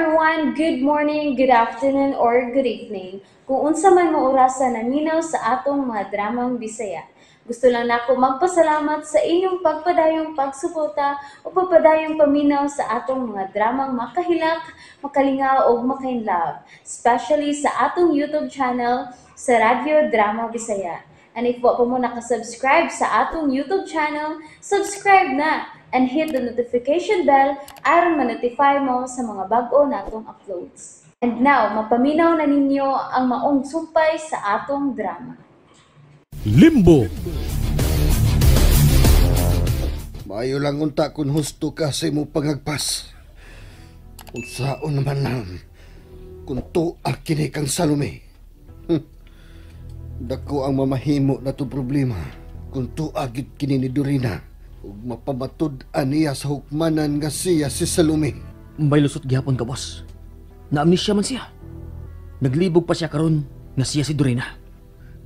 everyone, good morning, good afternoon, or good evening. Kung unsa man mo orasan naminaw sa atong mga dramang Bisaya. Gusto lang nako magpasalamat sa inyong pagpadayong pagsuporta o pagpadayong paminaw sa atong mga dramang makahilak, makalingaw o makainlove, especially sa atong YouTube channel sa Radyo Drama Bisaya. And if wa pa mo nakasubscribe sa atong YouTube channel, subscribe na and hit the notification bell aron ma-notify mo sa mga bag-o natong uploads. And now, mapaminaw na ninyo ang maong sumpay sa atong drama. Limbo. Maayo lang unta kung husto ka sa imong pangagpas. Kung saon naman lang, kung tuak kini kang Salome. Dako ang mamahimo na to problema kung tuagit kini ni Dorina ug mapamatud-an niya sa hukmanan nga siya si Salome. May lusot gihapon ka, boss. Na-amnesia man siya. Naglibog pa siya karon nga siya si Dorina.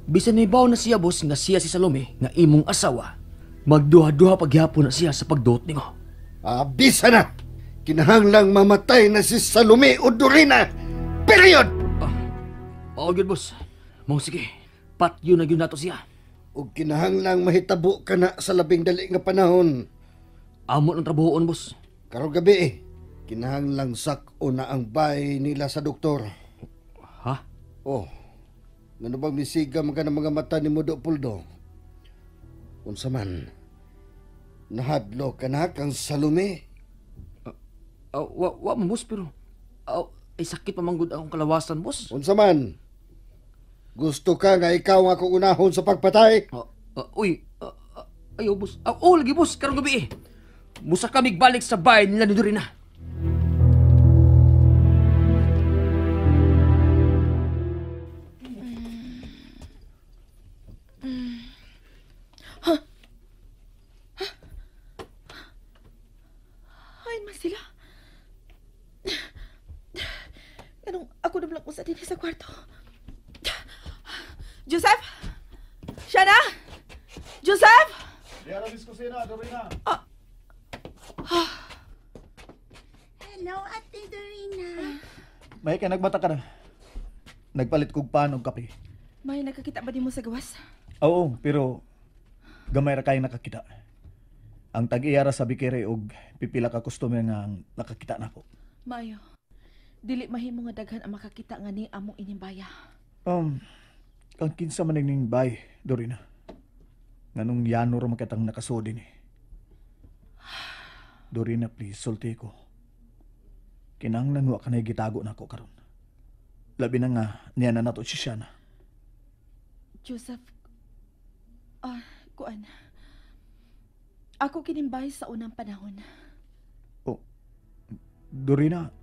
Bisan may bawo na siya, boss, nga siya si Salome nga imong asawa. Magduha-duha pa gihapon na siya sa pagduot nimo. Abisa na! Kinahanglang mamatay na si Salome o Dorina! Period! Oo, good, boss. Mong sige, patyo na yun nato siya. Ug kinahanglang mahitabo ka na sa labing dali nga panahon. Amo ng trabahoon, boss. Karong gabi, kinahanglang sak-o na ang bay nila sa doktor. Ha? Oh, ano bang misigam ka ng mga mata ni Mudo Puldo? Unsa man, nahadlo ka na kang Salome. Wa man, boss, pero ay sakit pa manggod akong kalawasan, boss. Unsa man, gusto ka nga ikaw nga akong unahon sa pagpatay? Ayaw, boss. Lagi, boss, karong gabi eh. Musa kami balik sa bahay nila ni Dorina. Ay, man sila. Anong ako na blang usa din sa kwarto. Joseph? Shana? Joseph? Diara bis kusina, Dorina. Hello, Ate Dorina. May ka nagmata ka na. Nagpalit kog pan og kape. May nakakita ba di mo sa gawas? Oo, pero gamay ra kay nakakita. Ang tag-iyara sa bikere og pipila ka customer nga nakakita nako. Mayo. Dili mahimo nga daghan ang makakita nga ni among inimbaya. Kang kinsa man ning bay, Dorina. Nganong Yano ra makitang nakasodi ni. Dorina, please, sulti ko. Kinahanglan wa ka na gitago nako karon. Labi na nga niya na nato si Shana. Joseph, kuan. Ako kinimbay sa unang panahon. Oh, Dorina,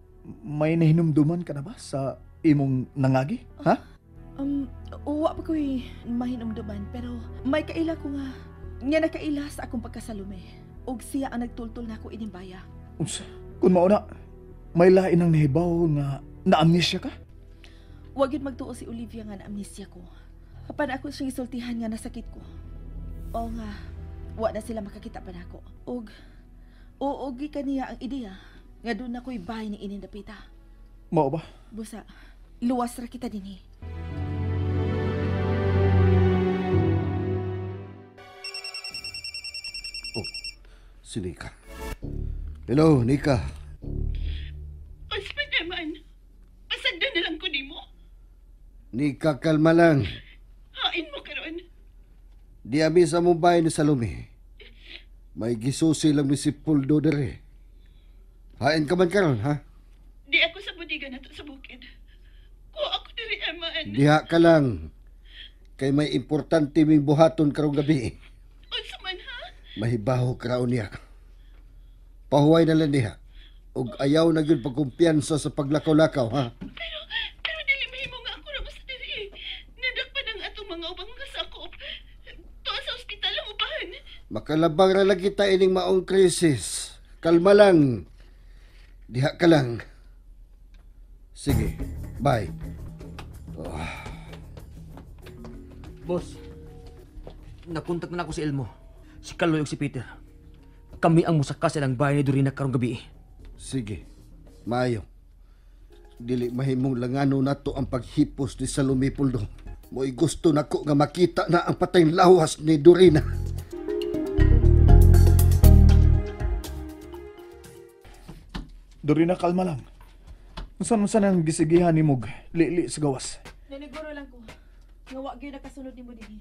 may nahinumduman ka na ba sa imong nangagi? Ha? Uwa pa ko'y mahinumduman, pero may kaila ko nga. Nga nakaila sa akong pagkasalume. Og siya ang nagtultol na ako inimbaya. Unsa? Kung mauna, may lain ang nahibaw nga na-amnesia ka? Huwag yun magtuo si Olivia nga na-amnesia ko. Kapan ako siyang isultihan nga nasakit ko. O nga, wa na sila makakita pa nako. Og kaniya ang ideya nga doon ako'y bahay ni Inindapita. Mao ba? Busa, luwas ra kita dinhi. Oh, si Nika. Hello, Nika. Ospa naman. Pasagdan na lang ko ni mo. Nika, kalma lang. Hain mo karon. Di ami sa mong ni Salome. May gisusi lang mi si Puldo dere. Hain ka man karon, ha? Di ako sa budiga na to sa bukid. Ko ako diri aman. Diha ka lang. Kay may importante ming buhaton karong gabi. Unsa man ha? Mahibaho kraon niya. Pahuway na lang diha. Ug ayaw na gyud pagkumpiyansa sa paglakaw-lakaw, ha? Pero dili mahimo nga ako ra sa diri. Nadakpan ang atong mga ubang nga sakop. Tuwa sa ospital ang upahan. Makalabang ra lang kita ining maong krisis. Kalma lang. Diha ka lang. Sige, bye. Boss, nakontak na ako si Elmo, si Kaloy ug si Peter. Kami ang musaka sa ilang bahay ni Dorina karong gabi. Sige, maayo. Dili mahimong langano nato ang paghipos ni Salome Puldo. Mo'y gusto nako nga makita na ang patayng lawas ni Dorina. Dorina, kalma lang. Unsan ang gisigihan ni Mog, lili sa gawas. Naniguro lang ko. Nga wa gyud nakasunod nimo dinhi.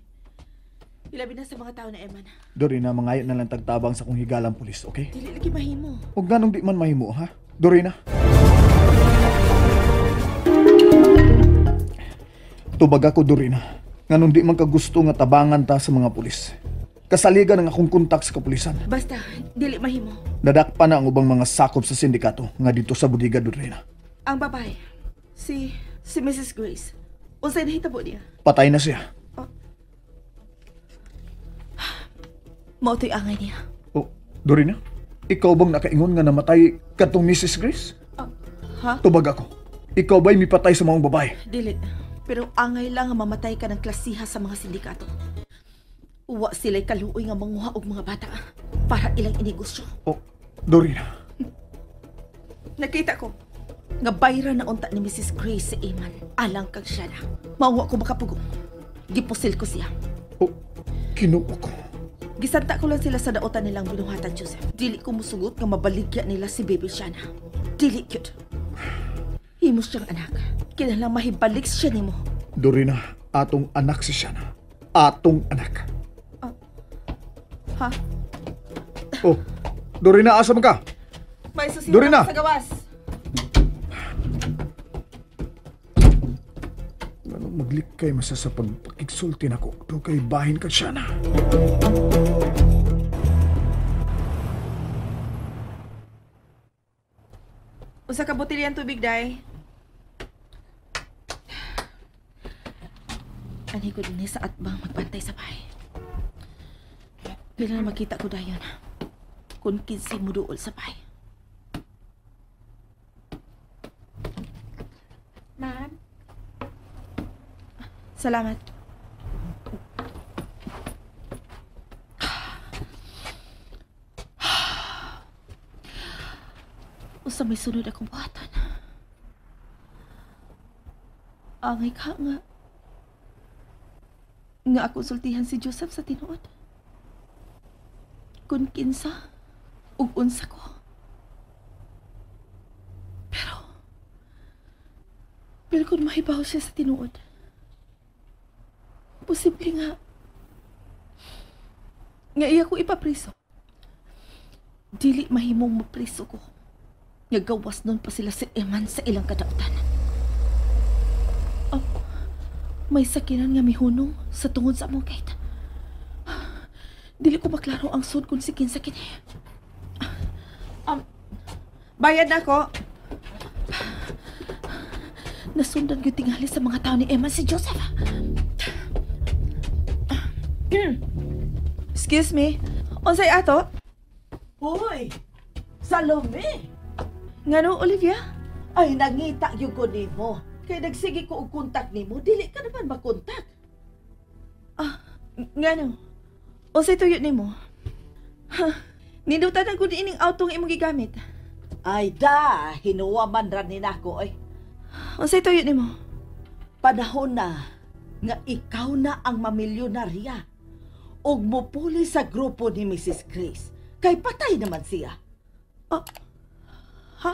Ilabi na sa mga tao na Eman. Dorina, mangayo na lang tagtabang sa kong higalang pulis, okay? Dili lagi mahimo. Huwag ganong di man mahimo, ha? Dorina? Tubag ako, Dorina. Nga di man ka gusto nga tabangan ta sa mga pulis. Kasaligan ang akong kontak sa kapulisan. Basta, dili mahimo. Dadakpa na ang ubang mga sakop sa sindikato nga dito sa budiga, Dorina. Ang babae, si Mrs. Grace. Unsay nahitabo niya? Patay na siya. Mao to'y angay niya. Oh, Dorina? Ikaw bang nakaingon nga namatay katong Mrs. Grace? Ha? Tubag ako. Ikaw ba'y mipatay sa mga babae? Dili. Pero angay lang nga mamatay ka ng klasiha sa mga sindikato. Uwa sila'y kaluoy nga manguha og mga bata para ilang inegosyo. Oh, Dorina. Nakita ko nga bayra na unta ni Mrs. Grace si Eman. Alang kag siya na. Mauwa ko makapugong. Gipusil ko siya. Oh, kinuo ko. Gisanta ko lang sila sa daotan nilang binuhatan, Joseph. Dili ko musugot nga mabaligya nila si Baby Shana. Dili cute. Himo siyang anak. Kinalang mahibalik siya nimo. Dorina, atong anak si Shana. Atong anak. Ha? Oh, Dorina, asa man ka? May susihan Dorina! sa gawas. Anong maglikay masa sa pagpakigsulti nako? Do kay bahin ka Shana. Usa ka botelyan tubig, day. Ani ko din sa atbang magbantay sa bahay. Pila na makita ko dayon. Kung kinsi mo duol sa bahay. Ma'am? Salamat. Usa may sunod akong buhatan. Angay ka nga. Nga ako sultihan si Joseph sa tinuod. Kung kinsa, ug unsa ko. Pero kung mahibaw siya sa tinuod, posible nga iya ko ipapriso. Dili mahimong mapriso ko. Nga gawas nun pa sila si Eman sa ilang kadautan. Oh, may sakinan nga mihunong sa tungod sa among gate. Dili ko maklaro ang sud kung si kinsa kini. Bayad na ko. Nasundan yung tingali sa mga tao ni Eman si Joseph. Excuse me. Unsay ato? Hoy! Salome! Ngano, Olivia? Ay, nangita yung ko nimo. Kaya nagsige ko og kontak nimo, dili ka naman makontak. Ngano? Unsay tuyo nimo? Ninutan ko ining auto nga imong gigamit. Ay da, hinuwa man ra ni nako ay. Unsay tuyo nimo? Panahon na nga ikaw na ang mamilyonarya. Og mupuli sa grupo ni Mrs. Grace. Kay patay naman siya. Ha?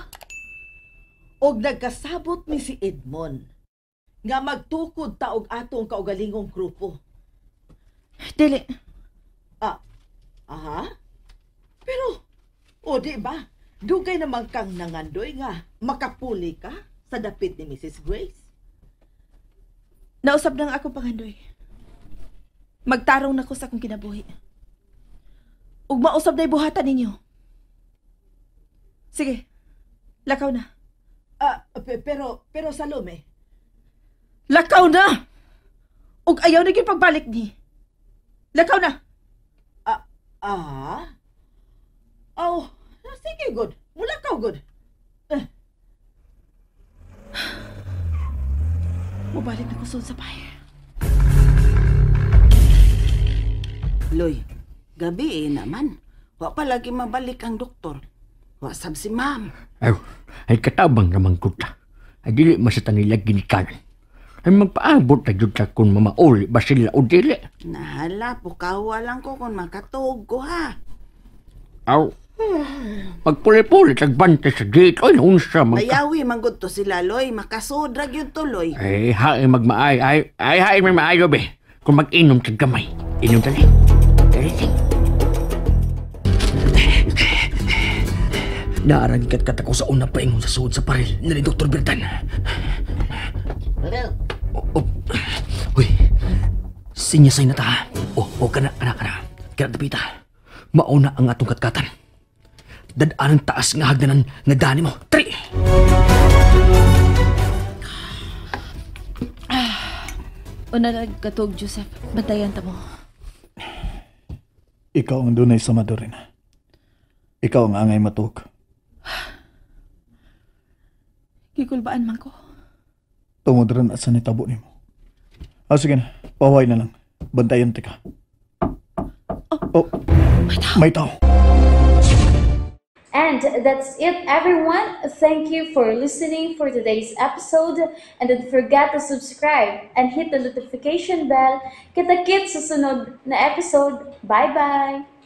Og nagkasabot mi si Edmond nga magtukod ta og atong kaugalingong grupo. Dili. Aha? Pero, di ba? Dugay naman kang nangandoy nga makapuli ka sa dapit ni Mrs. Grace. Nausab na nga ako pangandoy. Magtarong na ko sa akong kinabuhi. Ug mausab na buhatan ninyo. Sige, lakaw na. Pero Salome. Lakaw na! Ug ayaw na gyud pagbalik ni. Lakaw na! Sige, good. Mula ka, good. Mubalik na ko sa bahay. Loy, gabi naman. Wa pa lagi mabalik ang doktor. Wa sab si ma'am. Ay katabang naman ko ta. ay dili masata nila ginikanan. Ay magpaabot na jud ka kung mamauli ba sila o dili. Nahala, pukawa lang ko kung makatuog ko ha. Aw, magpuli-puli tagbantay sa date. Ay, naunsa man ka. Mayawi manggod to sila, Loy. Makasodrag yung tuloy. Ay, hain magmaay. Ay, hain may maayo, be. Kung mag-inom sa gamay. Inom tali. Dali. Naaragikat katako sa unang paingon sa suod sa paril na ni Dr. Bertan. Uy, sinyasay na ta. Kana. Kaya tapita. Mauna ang atong katkatan. Dadaan ang taas nga hagdanan nga dani mo. 3! Una lang katog, Joseph. Bantayan ta mo. Ikaw ang dunay sa madurin. Ikaw ang angay matug. Gikulbaan man ko. Tungod rin at sa nitabo ni mo. Sige na, paway na lang. Bantayan tika. May tao. And that's it, everyone. Thank you for listening for today's episode. And don't forget to subscribe and hit the notification bell. Kita-kits sa sunod na episode. Bye-bye!